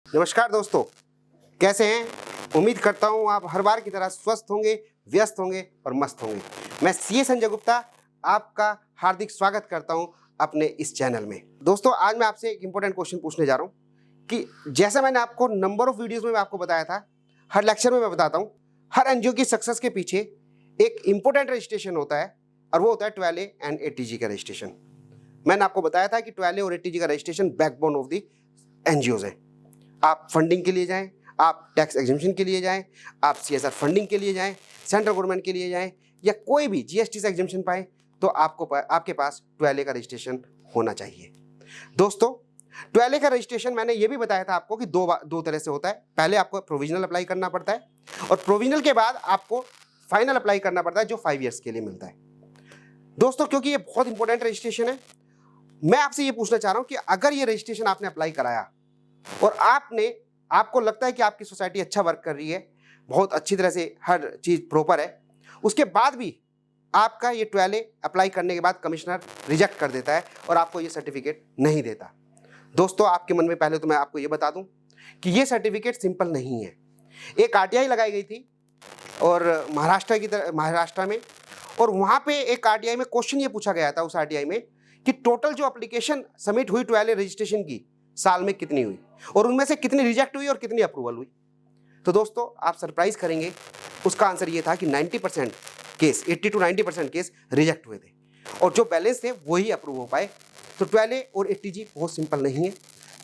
नमस्कार दोस्तों, कैसे हैं? उम्मीद करता हूं आप हर बार की तरह स्वस्थ होंगे, व्यस्त होंगे और मस्त होंगे। मैं सीए संजय गुप्ता आपका हार्दिक स्वागत करता हूं अपने इस चैनल में। दोस्तों, आज मैं आपसे एक इंपॉर्टेंट क्वेश्चन पूछने जा रहा हूं कि जैसा मैंने आपको नंबर ऑफ वीडियोस में मैं आपको बताया था, हर लेक्चर में मैं बताता हूं, हर एनजीओ की सक्सेस के पीछे एक इंपॉर्टेंट रजिस्ट्रेशन होता है और वो होता है 12A एंड 8TG का रजिस्ट्रेशन। मैंने आपको बताया था कि 12A और 8TG का registration backbone of the NGOs है। आप फंडिंग के लिए जाएं, आप टैक्स एग्जेम्पशन के लिए जाएं, आप सीएसआर फंडिंग के लिए जाएं, सेंट्रल गवर्नमेंट के लिए जाएं या कोई भी जीएसटी से एग्जेम्पशन पाए तो आपके पास 12A का रजिस्ट्रेशन होना चाहिए। दोस्तों, 12A का रजिस्ट्रेशन मैंने ये भी बताया था आपको कि दो तरह से होता है। पहले आपको प्रोविजनल अप्लाई करना पड़ता है और प्रोविजनल के बाद आपको फाइनल अप्लाई करना पड़ता है जो 5 ईयर्स के लिए मिलता है। दोस्तों, क्योंकि ये बहुत इंपॉर्टेंट रजिस्ट्रेशन है, मैं आपसे ये पूछना चाह रहा हूं कि अगर ये रजिस्ट्रेशन आपने अप्लाई कराया और आपको लगता है कि आपकी सोसाइटी अच्छा वर्क कर रही है, बहुत अच्छी तरह से हर चीज़ प्रॉपर है, उसके बाद भी आपका ये 12A अप्लाई करने के बाद कमिश्नर रिजेक्ट कर देता है और आपको ये सर्टिफिकेट नहीं देता। दोस्तों, आपके मन में पहले तो मैं आपको ये बता दूं कि ये सर्टिफिकेट सिंपल नहीं है। एक आरटीआई लगाई गई थी और महाराष्ट्र में, और वहाँ पे एक आरटीआई में क्वेश्चन ये पूछा गया था उस आरटीआई में कि टोटल जो एप्लीकेशन सबमिट हुई 12A रजिस्ट्रेशन की साल में कितनी हुई और उनमें से कितनी रिजेक्ट हुई और कितनी अप्रूवल हुई। तो दोस्तों, आप सरप्राइज करेंगे, उसका आंसर ये था कि 90% केस, 80 to 90% केस रिजेक्ट हुए थे और जो बैलेंस थे वही अप्रूव हो पाए। तो 12A और 8TG बहुत सिंपल नहीं है।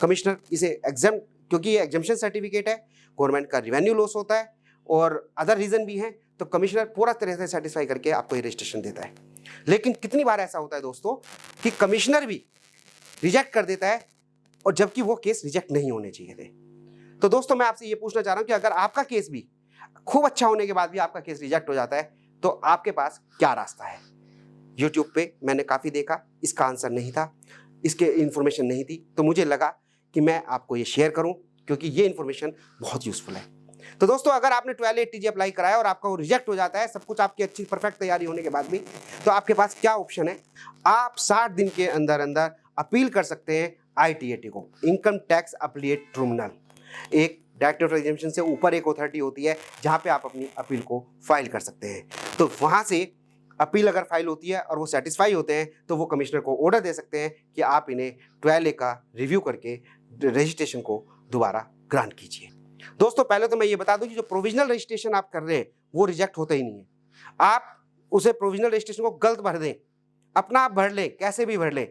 कमिश्नर इसे एग्जाम, क्योंकि ये एग्जाम्पशन सर्टिफिकेट है, गवर्नमेंट का रिवेन्यू लॉस होता है और अदर रीजन भी हैं, तो कमिश्नर पूरा तरह से सेटिस्फाई करके आपको ये रजिस्ट्रेशन देता है। लेकिन कितनी बार ऐसा होता है दोस्तों कि कमिश्नर भी रिजेक्ट कर देता है और जबकि वो केस रिजेक्ट नहीं होने चाहिए थे। तो दोस्तों, मैं आपसे ये पूछना चाह रहा हूं कि अगर आपका केस भी खूब अच्छा होने के बाद भी आपका केस रिजेक्ट हो जाता है तो आपके पास क्या रास्ता है? यूट्यूब पे मैंने काफ़ी देखा, इसका आंसर नहीं था, इसके इन्फॉर्मेशन नहीं थी, तो मुझे लगा कि मैं आपको ये शेयर करूं क्योंकि ये इन्फॉर्मेशन बहुत यूजफुल है। तो दोस्तों, अगर आपने 12A 8TG अप्लाई कराया और आपका वो रिजेक्ट हो जाता है, सब कुछ आपकी अच्छी परफेक्ट तैयारी होने के बाद भी, तो आपके पास क्या ऑप्शन है? आप 60 दिन के अंदर अंदर अपील कर सकते हैं ITAT को, इनकम टैक्स अपीलेट ट्रिब्यूनल। एक डायरेक्टर ऑफ एग्जामिनेशन से ऊपर एक अथॉरिटी होती है जहां पे आप अपनी अपील को फाइल कर सकते हैं। तो वहां से अपील अगर फाइल होती है और वो सेटिस्फाई होते हैं तो वो कमिश्नर को ऑर्डर दे सकते हैं कि आप इन्हें 12A का रिव्यू करके रजिस्ट्रेशन को दोबारा ग्रांट कीजिए। दोस्तों, पहले तो मैं ये बता दूं कि जो प्रोविजनल रजिस्ट्रेशन आप कर रहे हैं वो रिजेक्ट होता ही नहीं है। आप उसे प्रोविजनल रजिस्ट्रेशन को गलत भर दें, अपना आप भर लें, कैसे भी भर लें,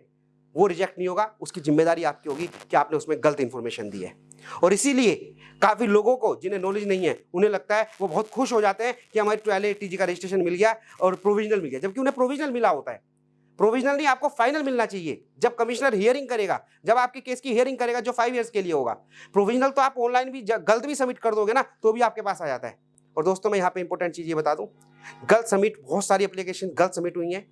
वो रिजेक्ट नहीं होगा। उसकी जिम्मेदारी आपकी होगी कि आपने उसमें गलत इंफॉर्मेशन दी है। और इसीलिए काफी लोगों को जिन्हें नॉलेज नहीं है, उन्हें लगता है, वो बहुत खुश हो जाते हैं कि हमारे 12A 8TG का रजिस्ट्रेशन मिल गया और प्रोविजनल मिल गया, जबकि उन्हें प्रोविजनल मिला होता है। प्रोविजनल नहीं, आपको फाइनल मिलना चाहिए। जब कमिश्नर हियरिंग करेगा, जब आपके केस की हियरिंग करेगा जो 5 ईयर्स के लिए होगा, प्रोविजनल तो आप ऑनलाइन भी गलत भी सबमिट कर दोगे ना तो भी आपके पास आ जाता है। और दोस्तों, मैं यहाँ पे इंपॉर्टेंट चीज ये बता दूं, गलत सबमिट, बहुत सारी एप्लीकेशन गलत सबमिट हुई हैं।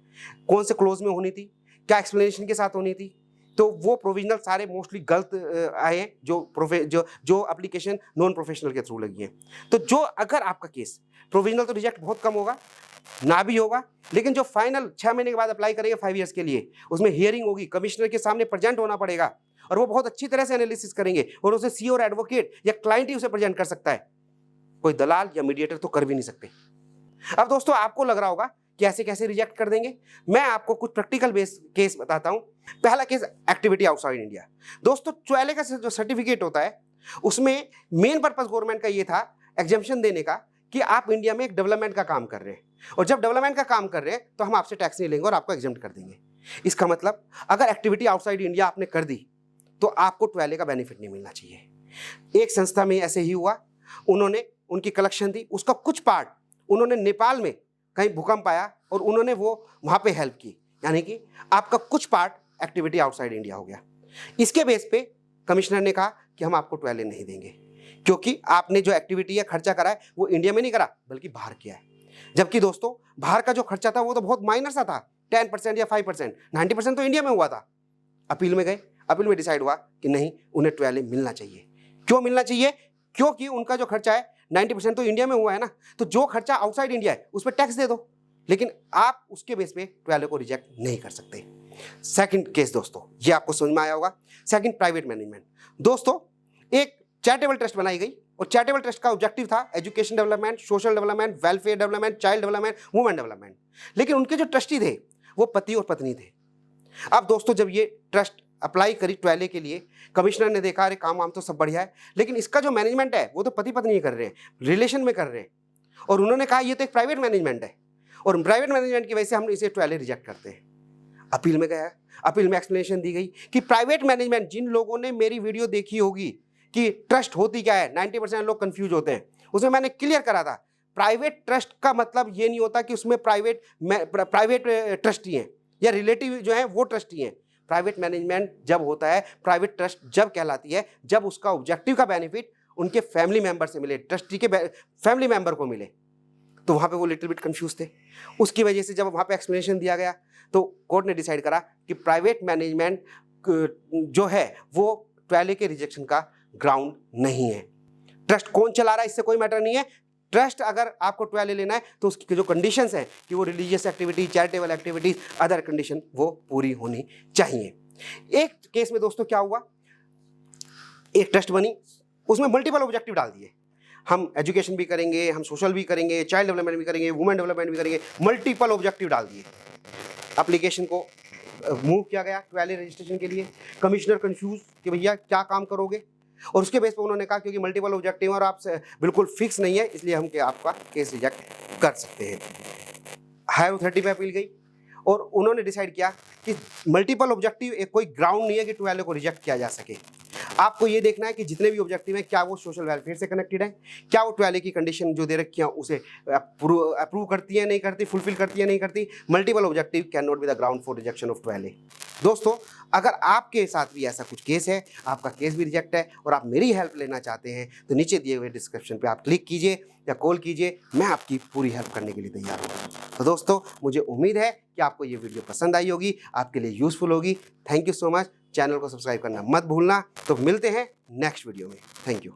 कौन से क्लोज में होनी थी, क्या एक्सप्लेनेशन के साथ होनी थी, तो वो प्रोविजनल सारे मोस्टली गलत आए हैं जो एप्लीकेशन नॉन प्रोफेशनल के थ्रू लगी हैं। तो जो अगर आपका केस प्रोविजनल, तो रिजेक्ट बहुत कम होगा, ना भी होगा, लेकिन जो फाइनल 6 महीने के बाद अप्लाई करेंगे 5 ईयर्स के लिए, उसमें हियरिंग होगी, कमिश्नर के सामने प्रेजेंट होना पड़ेगा और वो बहुत अच्छी तरह से एनालिसिस करेंगे और उसे सीओ और एडवोकेट या क्लाइंट ही उसे प्रेजेंट कर सकता है, कोई दलाल या मीडिएटर तो कर भी नहीं सकते। अब दोस्तों, आपको लग रहा होगा कि ऐसे कैसे रिजेक्ट कर देंगे। मैं आपको कुछ प्रैक्टिकल बेस केस बताता हूं। पहला केस, एक्टिविटी आउटसाइड इंडिया। दोस्तों, 12A का जो सर्टिफिकेट होता है उसमें मेन पर्पस गवर्नमेंट का ये था एग्जेम्पशन देने का कि आप इंडिया में एक डेवलपमेंट का काम कर रहे हैं और जब डेवलपमेंट का काम कर रहे हैं तो हम आपसे टैक्स नहीं लेंगे और आपको एग्जेम्प्ट कर देंगे। इसका मतलब अगर एक्टिविटी आउटसाइड इंडिया आपने कर दी तो आपको 12A का बेनिफिट नहीं मिलना चाहिए। एक संस्था में ऐसे ही हुआ, उन्होंने, उनकी कलेक्शन थी, उसका कुछ पार्ट उन्होंने नेपाल में कहीं भूकंप आया और उन्होंने वो वहां पे हेल्प की, यानी कि आपका कुछ पार्ट एक्टिविटी आउटसाइड इंडिया हो गया। इसके बेस पे कमिश्नर ने कहा कि हम आपको 12A नहीं देंगे क्योंकि आपने जो एक्टिविटी या खर्चा करा है वो इंडिया में नहीं करा बल्कि बाहर किया है। जबकि दोस्तों, बाहर का जो खर्चा था वो तो बहुत माइनर सा था, 10% या 5%, 90% तो इंडिया में हुआ था। अपील में गए, अपील में डिसाइड हुआ कि नहीं, उन्हें 12A मिलना चाहिए। क्यों मिलना चाहिए? क्योंकि उनका जो खर्चा है 90% तो इंडिया में हुआ है ना, तो जो खर्चा आउटसाइड इंडिया है उस पर टैक्स दे दो, लेकिन आप उसके बेस पे 12A को रिजेक्ट नहीं कर सकते। सेकंड केस दोस्तों, ये आपको समझ में आया होगा। Second, private management. दोस्तों, एक चैरिटेबल ट्रस्ट बनाई गई और चैरिटेबल ट्रस्ट का ऑब्जेक्टिव था education development, social development, welfare development, child development, women development. लेकिन उनके जो ट्रस्टी थे वो पति और पत्नी थे। अब दोस्तों जब ये ट्रस्ट अप्लाई करी ट्वेले के लिए, कमिश्नर ने देखा अरे काम वाम तो सब बढ़िया है, लेकिन इसका जो मैनेजमेंट है वो तो पति पत्नी ही कर रहे हैं, रिलेशन में कर रहे हैं। और उन्होंने कहा ये तो एक प्राइवेट मैनेजमेंट है और प्राइवेट मैनेजमेंट की वजह से हम इसे ट्वेले रिजेक्ट करते हैं। अपील में गया, अपील में एक्सप्लेनेशन दी गई कि प्राइवेट मैनेजमेंट, जिन लोगों ने मेरी वीडियो देखी होगी कि ट्रस्ट होती क्या है, 90% लोग कंफ्यूज होते हैं, उसमें मैंने क्लियर करा था प्राइवेट ट्रस्ट का मतलब ये नहीं होता कि उसमें प्राइवेट ट्रस्टी हैं या रिलेटिव जो है वो ट्रस्टी हैं। प्राइवेट मैनेजमेंट जब होता है, प्राइवेट ट्रस्ट जब कहलाती है जब उसका ऑब्जेक्टिव का बेनिफिट उनके फैमिली मेंबर से मिले, ट्रस्टी के फैमिली मेंबर को मिले। तो वहाँ पे वो लिटिल बिट कंफ्यूज थे। उसकी वजह से जब वहाँ पे एक्सप्लेनेशन दिया गया तो कोर्ट ने डिसाइड करा कि प्राइवेट मैनेजमेंट जो है वो ट्वेले के रिजेक्शन का ग्राउंड नहीं है। ट्रस्ट कौन चला रहा है इससे कोई मैटर नहीं है। ट्रस्ट अगर आपको ट्वेले लेना है तो उसकी जो कंडीशंस हैं कि वो religious activity, charitable activities, other condition वो पूरी होनी चाहिए। एक केस में दोस्तों क्या हुआ, एक ट्रस्ट बनी, उसमें मल्टीपल ऑब्जेक्टिव डाल दिए, हम एजुकेशन भी करेंगे, हम सोशल भी करेंगे, चाइल्ड डेवलपमेंट भी करेंगे, वुमेन डेवलपमेंट भी करेंगे, मल्टीपल ऑब्जेक्टिव डाल दिए। एप्लीकेशन को मूव किया गया ट्वेले रजिस्ट्रेशन के लिए। कमिश्नर कंफ्यूज कि भैया क्या काम करोगे, और उसके बेस पर उन्होंने कहा क्योंकि मल्टीपल ऑब्जेक्टिव और आपसे बिल्कुल फिक्स नहीं है इसलिए हम आपका केस रिजेक्ट कर सकते हैं। हायर अथॉरिटी पे अपील गई और उन्होंने डिसाइड किया कि मल्टीपल ऑब्जेक्टिव एक कोई ग्राउंड नहीं है कि ट्वेले को रिजेक्ट किया जा सके। आपको ये देखना है कि जितने भी ऑब्जेक्टिव हैं क्या वो सोशल वेलफेयर से कनेक्टेड है, क्या वो ट्वेले की कंडीशन जो दे रखी है उसे अप्रूव करती है नहीं करती, फुलफिल करती है नहीं करती। Multiple objective can not be the ground for rejection of ट्वेले। दोस्तों अगर आपके साथ भी ऐसा कुछ केस है, आपका केस भी रिजेक्ट है और आप मेरी हेल्प लेना चाहते हैं तो नीचे दिए हुए डिस्क्रिप्शन पे आप क्लिक कीजिए या कॉल कीजिए, मैं आपकी पूरी हेल्प करने के लिए तैयार हूँ। तो दोस्तों मुझे उम्मीद है कि आपको ये वीडियो पसंद आई होगी, आपके लिए यूजफुल होगी। Thank you so much. Channel को सब्सक्राइब करना मत भूलना। तो मिलते हैं नेक्स्ट वीडियो में। Thank you.